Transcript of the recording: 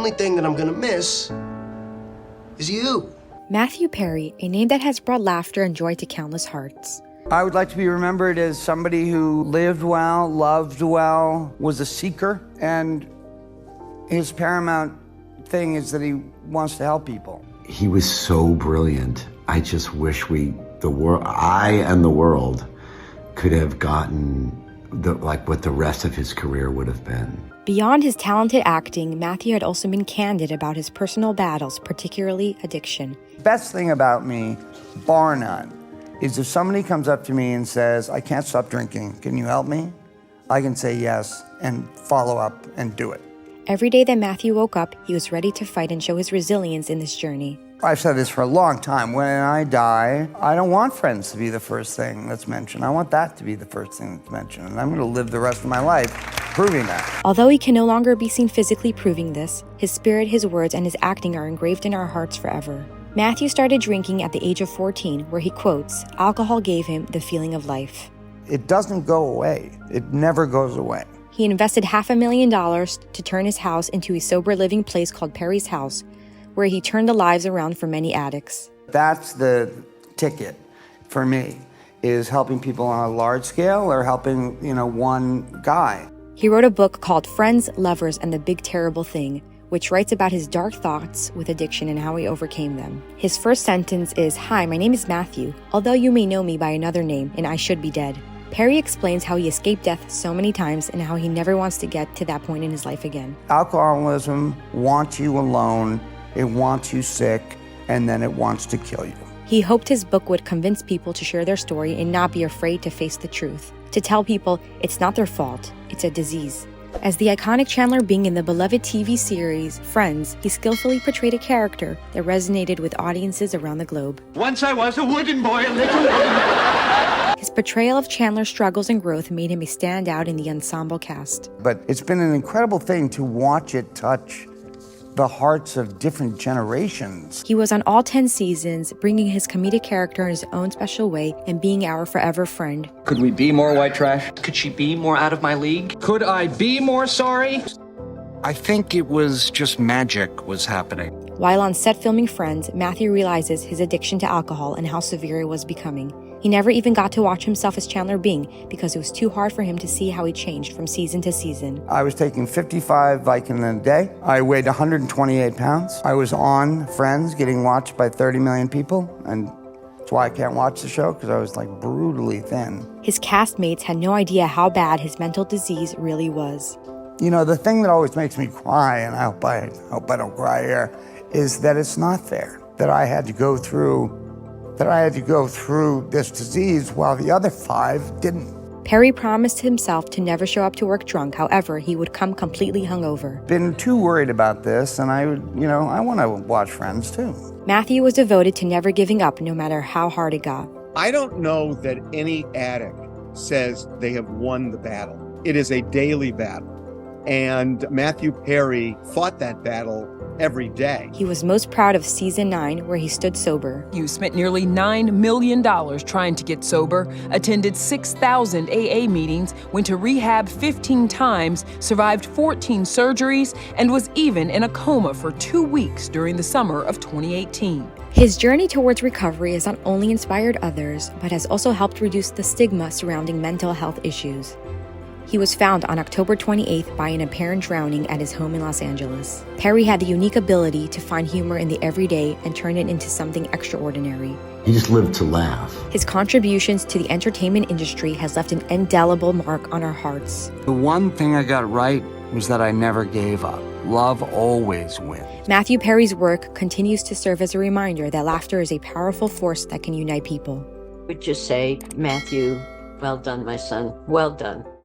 only thing that I'm gonna miss is you. Matthew Perry, a name that has brought laughter and joy to countless hearts. I would like to be remembered as somebody who lived well, loved well, was a seeker, and his paramount thing is that he wants to help people. He was so brilliant. I just wish I and the world could have gotten what the rest of his career would have been. Beyond his talented acting, Matthew had also been candid about his personal battles, particularly addiction. Best thing about me, bar none, is if somebody comes up to me and says, I can't stop drinking, can you help me? I can say yes and follow up and do it. Every day that Matthew woke up, he was ready to fight and show his resilience in this journey. I've said this for a long time. When I die, I don't want friends to be the first thing that's mentioned. I want that to be the first thing that's mentioned. And I'm going to live the rest of my life proving that. Although he can no longer be seen physically proving this, his spirit, his words, and his acting are engraved in our hearts forever. Matthew started drinking at the age of 14, where he quotes, "Alcohol gave him the feeling of life." It doesn't go away. It never goes away. He invested $500,000 to turn his house into a sober living place called Perry's House, where he turned the lives around for many addicts. That's the ticket for me, is helping people on a large scale or helping, one guy. He wrote a book called Friends, Lovers, and the Big Terrible Thing, which writes about his dark thoughts with addiction and how he overcame them. His first sentence is, "Hi, my name is Matthew, although you may know me by another name, and I should be dead." Perry explains how he escaped death so many times and how he never wants to get to that point in his life again. Alcoholism wants you alone, it wants you sick, and then it wants to kill you. He hoped his book would convince people to share their story and not be afraid to face the truth. To tell people it's not their fault, it's a disease. As the iconic Chandler Bing in the beloved TV series Friends, he skillfully portrayed a character that resonated with audiences around the globe. Once I was a wooden boy, a little wooden. His portrayal of Chandler's struggles and growth made him a standout in the ensemble cast. But it's been an incredible thing to watch it touch the hearts of different generations. He was on all 10 seasons, bringing his comedic character in his own special way and being our forever friend. Could we be more white trash? Could she be more out of my league? Could I be more sorry? I think it was just magic was happening. While on set filming Friends, Matthew realizes his addiction to alcohol and how severe it was becoming. He never even got to watch himself as Chandler Bing because it was too hard for him to see how he changed from season to season. I was taking 55 Vicodin a day. I weighed 128 pounds. I was on Friends getting watched by 30 million people, and that's why I can't watch the show, because I was brutally thin. His castmates had no idea how bad his mental disease really was. The thing that always makes me cry, and I hope I don't cry here, is that it's not fair that I had to go through this disease while the other 5 didn't. Perry promised himself to never show up to work drunk. However, he would come completely hungover. Been too worried about this, and I want to watch Friends too. Matthew was devoted to never giving up, no matter how hard it got. I don't know that any addict says they have won the battle. It is a daily battle. And Matthew Perry fought that battle every day. He was most proud of season 9, where he stood sober. You spent nearly $9 million trying to get sober, attended 6,000 AA meetings, went to rehab 15 times, survived 14 surgeries, and was even in a coma for 2 weeks during the summer of 2018. His journey towards recovery has not only inspired others, but has also helped reduce the stigma surrounding mental health issues. He was found on October 28th by an apparent drowning at his home in Los Angeles. Perry had the unique ability to find humor in the everyday and turn it into something extraordinary. He just lived to laugh. His contributions to the entertainment industry has left an indelible mark on our hearts. The one thing I got right was that I never gave up. Love always wins. Matthew Perry's work continues to serve as a reminder that laughter is a powerful force that can unite people. I would just say, Matthew, well done, my son. Well done.